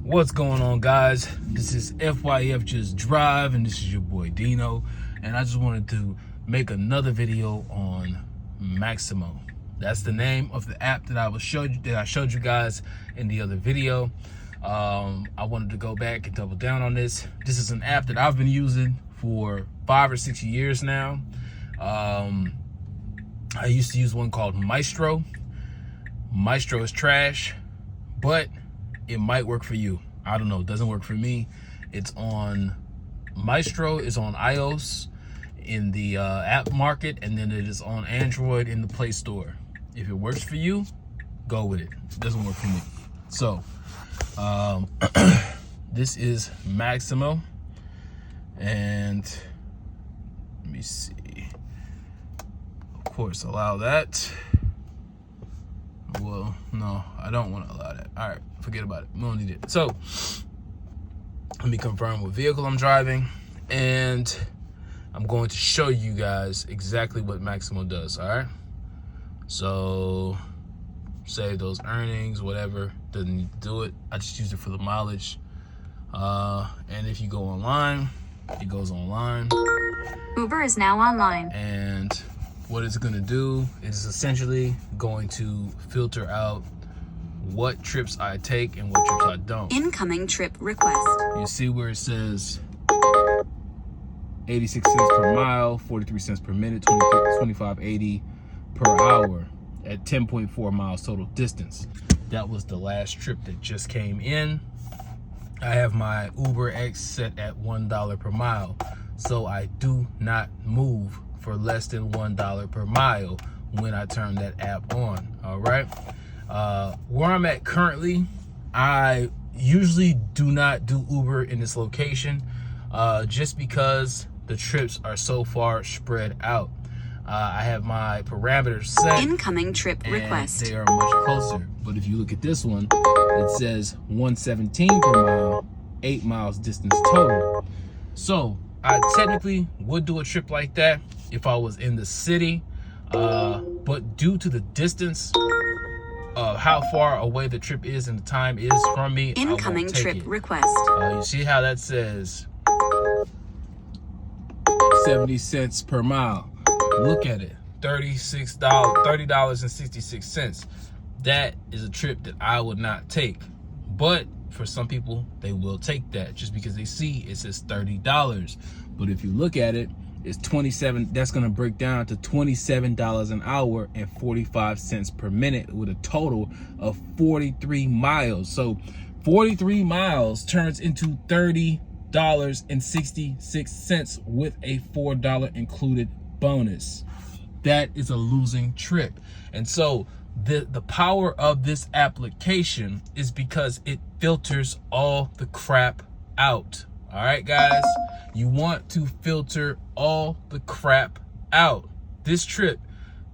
What's going on, guys? This is F.Y.F Just Drive, and this is your boy Dino, and I just wanted to make another video on Maxymo. That's the name of the app that I showed you guys in the other video. I wanted to go back and double down on this. This is an app that I've been using for 5 or 6 years now. I used to use one called Maestro. Maestro is trash, but it might work for you. I don't know, it doesn't work for me. It's on Maestro is on iOS in the app market, and then it is on Android in the Play Store. If it works for you, go with it. It doesn't work for me. So this is Maxymo, and let me see. Of course, allow that. Well, no, I don't want to allow that. All right, forget about it. We don't need it. So let me confirm what vehicle I'm driving, and I'm going to show you guys exactly what Maxymo does. All right, so save those earnings, whatever. Doesn't need to do it. I just use it for the mileage. And if you go online, it goes online. Uber is now online. And what it's going to do is essentially going to filter out what trips I take and what trips I don't. Incoming trip request. You see where it says 86 cents per mile, 43 cents per minute, 25.80 per hour at 10.4 miles total distance. That was the last trip that just came in. I have my Uber X set at $1 per mile, so I do not move for less than $1 per mile when I turn that app on. All right, where I'm at currently, I usually do not do Uber in this location, just because the trips are so far spread out. I have my parameters set. Incoming trip request. They are much closer. But if you look at this one, it says 117 per mile, 8 miles distance total. So I technically would do a trip like that if I was in the city, but due to the distance of how far away the trip is and the time is from me, incoming trip request. You see how that says 70 cents per mile. Look at it, $30.66. That is a trip that I would not take, but for some people they will take that just because they see it says $30. But if you look at it, it's 27. That's going to break down to $27 an hour and 45 cents per minute with a total of 43 miles. So 43 miles turns into $30.66 with a $4 included bonus. That is a losing trip. And so the power of this application is because it filters all the crap out. All right, guys, you want to filter all the crap out. This trip,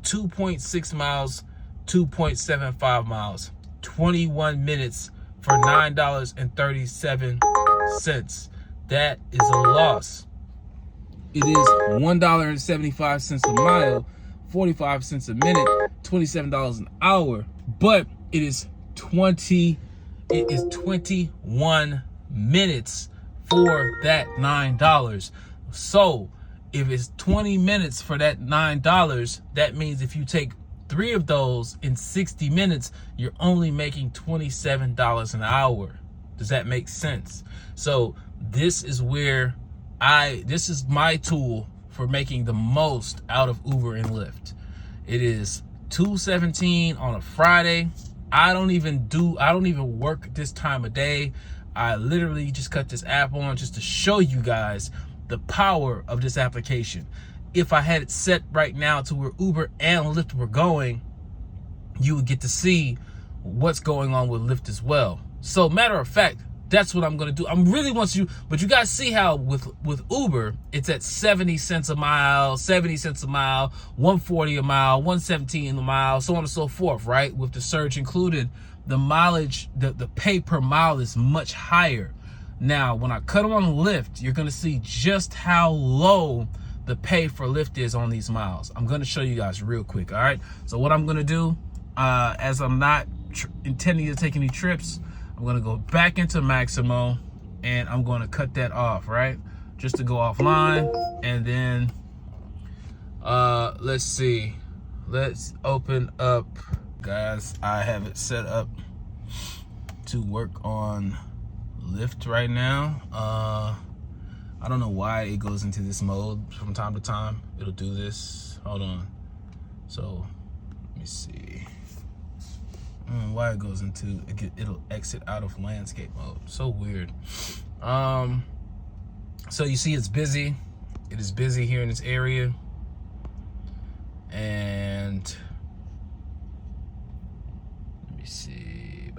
2.6 miles, 2.75 miles, 21 minutes for $9.37. That is a loss. It is $1.75 a mile, 45 cents a minute, $27 an hour, but it is 21 minutes for that $9. So if it's 20 minutes for that $9, that means if you take 3 of those in 60 minutes, you're only making $27 an hour. Does that make sense? So this is where this is my tool for making the most out of Uber and Lyft. It is $2.17 on a Friday. I don't even work this time of day. I literally just cut this app on just to show you guys the power of this application. If I had it set right now to where Uber and Lyft were going, you would get to see what's going on with Lyft as well. So matter of fact, that's what I'm going to do. I'm really want you, but you guys see how with Uber, it's at 70 cents a mile, 70 cents a mile, 140 a mile, 117 a mile, so on and so forth, right? With the surge included, the mileage, the pay per mile is much higher. Now, when I cut them on Lyft, you're going to see just how low the pay for Lyft is on these miles. I'm going to show you guys real quick, all right? So what I'm going to do, as I'm not intending to take any trips, I'm gonna go back into Maxymo and I'm gonna cut that off, right? Just to go offline. And then let's see. Let's open up, guys. I have it set up to work on Lyft right now. I don't know why it goes into this mode from time to time. It'll do this. Hold on. So let me see. I don't know why it goes into it'll exit out of landscape mode. So weird. So you see it's busy. It is busy here in this area. And let me see.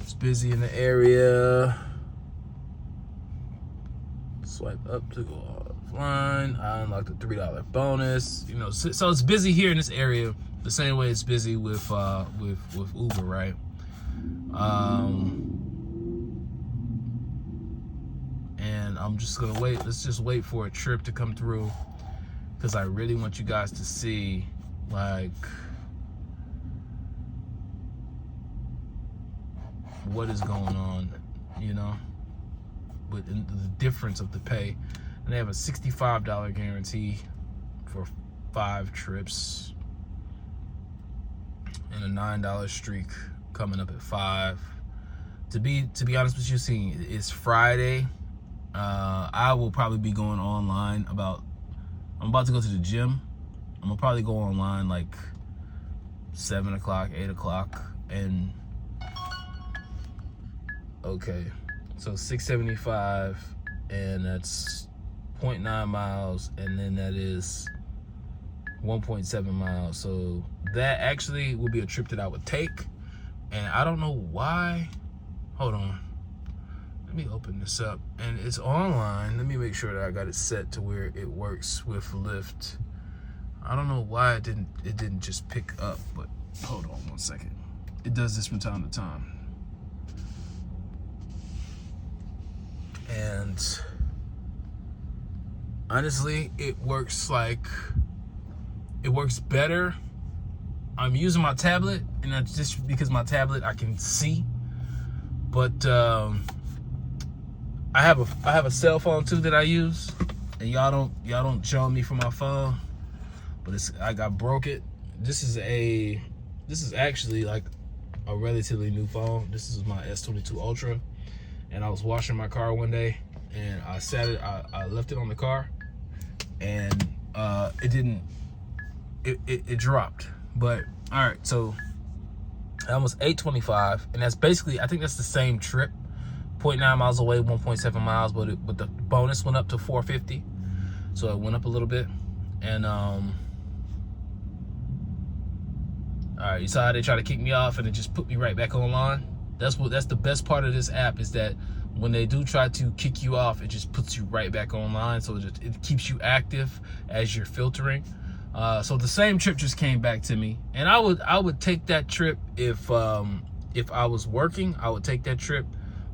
It's busy in the area. Swipe up to go offline. I unlocked the $3 bonus. You know, so it's busy here in this area the same way it's busy with Uber, right? And I'm just gonna wait. Let's just wait for a trip to come through, because I really want you guys to see, like, what is going on, you know, with the difference of the pay. And they have a $65 guarantee for 5 trips and a $9 streak coming up at 5. To be honest with you, seeing it's Friday, I will probably be going online I'm about to go to the gym. I'm gonna probably go online like 7 o'clock, 8 o'clock, and okay, so 675, and that's 0.9 miles, and then that is 1.7 miles. So that actually would be a trip that I would take, and I don't know why. Hold on, let me open this up, and it's online. Let me make sure that I got it set to where it works with Lyft. I don't know why it didn't just pick up, but hold on one second. It does this from time to time. And honestly, it works better. I'm using my tablet, and that's just because my tablet I can see. But I have a cell phone too that I use, and y'all don't show me from my phone. But I broke it. This is actually like a relatively new phone. This is my S22 Ultra, and I was washing my car one day, and I left it on the car, and it dropped. But all right, so almost 825, and that's basically, I think that's the same trip, 0.9 miles away, 1.7 miles, but the bonus went up to 450, so it went up a little bit. And all right, you saw how they try to kick me off, and it just put me right back online. That's the best part of this app, is that when they do try to kick you off, it just puts you right back online. So it keeps you active as you're filtering. So the same trip just came back to me, and I would take that trip if I was working. I would take that trip,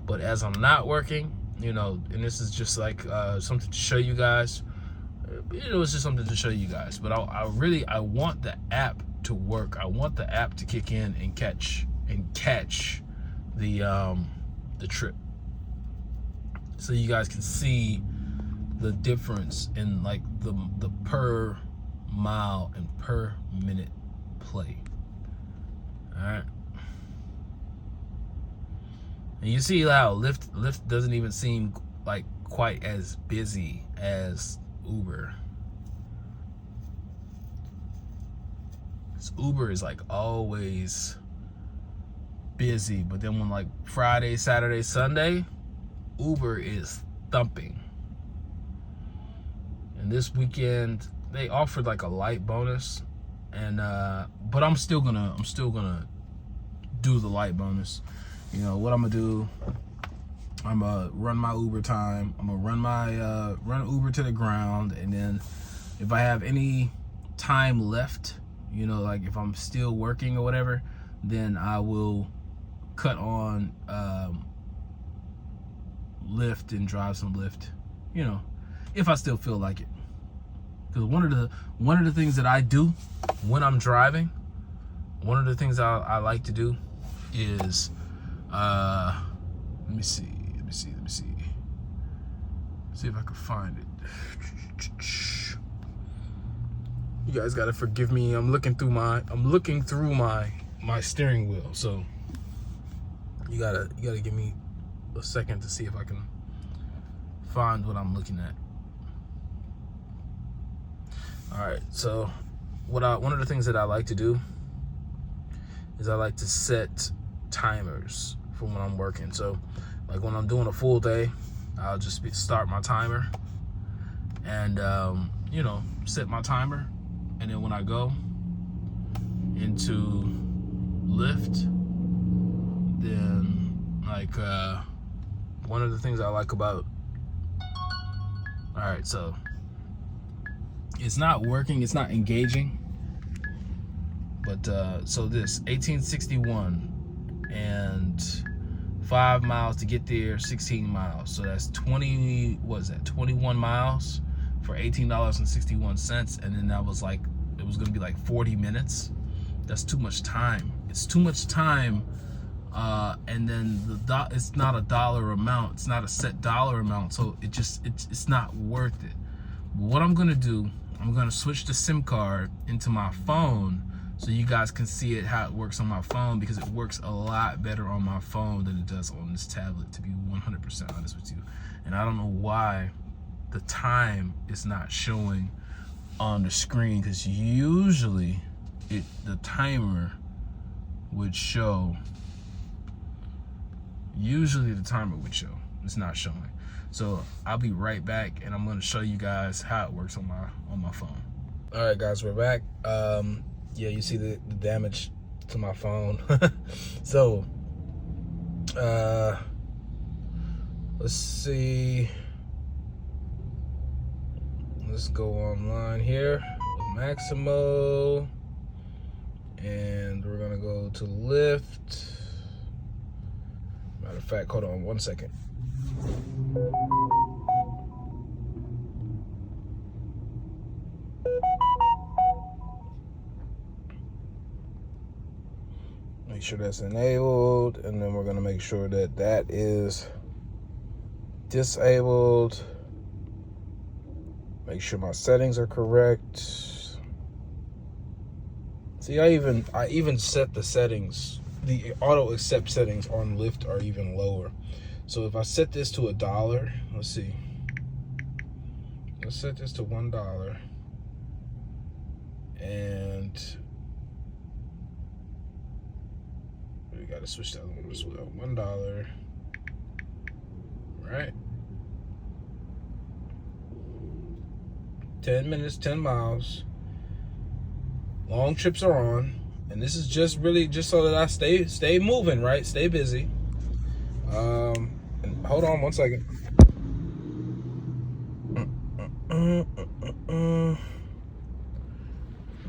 but as I'm not working, you know, and this is just like something to show you guys. You know, it's just something to show you guys. But I want the app to work. I want the app to kick in and catch the trip, so you guys can see the difference in like the per mile and per minute play. All right, and you see how Lyft doesn't even seem like quite as busy as Uber. Uber is like always busy, but then when like Friday, Saturday, Sunday, Uber is thumping. And this weekend they offered like a light bonus, and but I'm still gonna do the light bonus. You know what I'm gonna do? I'm gonna run my Uber time. I'm gonna run my run Uber to the ground, and then if I have any time left, you know, like if I'm still working or whatever, then I will cut on Lyft and drive some Lyft, you know, if I still feel like it. Because one of the things that I do when I'm driving, one of the things I like to do is, let me see if I can find it. You guys gotta forgive me. I'm looking through my steering wheel, so you gotta give me a second to see if I can find what I'm looking at. All right, so one of the things that I like to do is I like to set timers for when I'm working. So like when I'm doing a full day, I'll just start my timer and you know, set my timer, and then when I go into Lyft, then like one of the things I like about, all right, so it's not working, it's not engaging, but so this 1861 and 5 miles to get there, 16 miles, so that's 21 miles for $18.61, and then that was like, it was gonna be like 40 minutes. That's too much time. It's too much time. And then it's not a dollar amount, it's not a set dollar amount, so it's not worth it. But what I'm gonna do, I'm gonna switch the SIM card into my phone so you guys can see it, how it works on my phone, because it works a lot better on my phone than it does on this tablet, to be 100% honest with you. And I don't know why the time is not showing on the screen, because usually the timer would show. It's not showing. So I'll be right back, and I'm going to show you guys how it works on my phone. All right, guys, we're back. Yeah, you see the damage to my phone. So let's see. Let's go online here with Maxymo, and we're gonna go to Lyft. Matter of fact, hold on one second. Make sure that's enabled, and then we're gonna make sure that that is disabled. Make sure my settings are correct. See, I even set the settings. The auto accept settings on Lyft are even lower. So if I set this to $1, let's see. Let's set this to $1, and we gotta switch that one as well. $1, right? 10 minutes, 10 miles. Long trips are on, and this is just really just so that I stay moving, right? Stay busy. And hold on one second.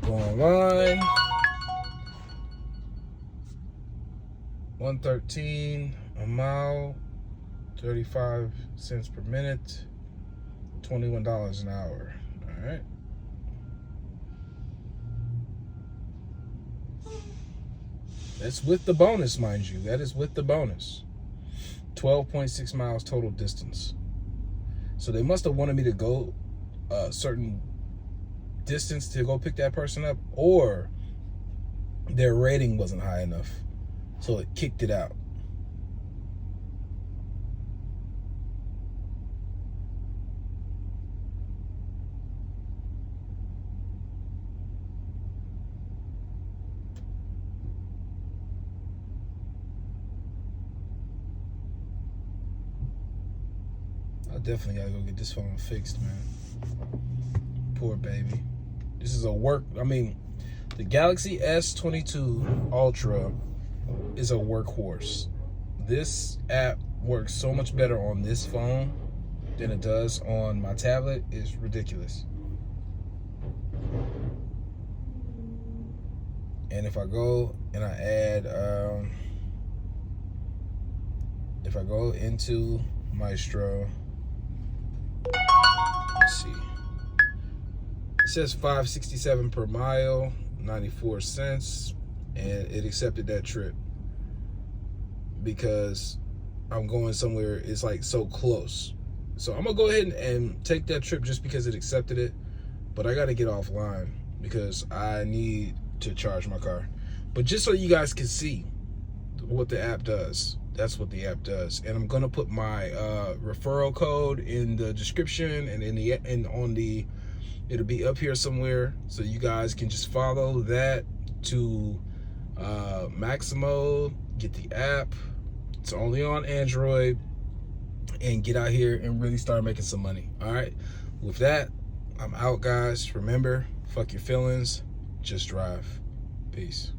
Go online. 113 a mile, 35 cents per minute, $21 an hour. All right. That's with the bonus, mind you. That is with the bonus. 12.6 miles total distance. So they must have wanted me to go a certain distance to go pick that person up, or their rating wasn't high enough, so it kicked it out. I definitely gotta go get this phone fixed, man. Poor baby. This is a the Galaxy S22 Ultra is a workhorse. This app works so much better on this phone than it does on my tablet. It's ridiculous. And if I go and I add, if I go into Maestro, let's see. It says $5.67 per mile, 94 cents. and it accepted that trip because I'm going somewhere. It's like so close. So I'm gonna go ahead and take that trip just because it accepted it. But I gotta get offline because I need to charge my car. But just so you guys can see what the app does, that's what the app does. And I'm gonna put my referral code in the description and it'll be up here somewhere, so you guys can just follow that to Maxymo, get the app. It's only on Android, and get out here and really start making some money. All right, with that, I'm out, guys. Remember, fuck your feelings, just drive. Peace.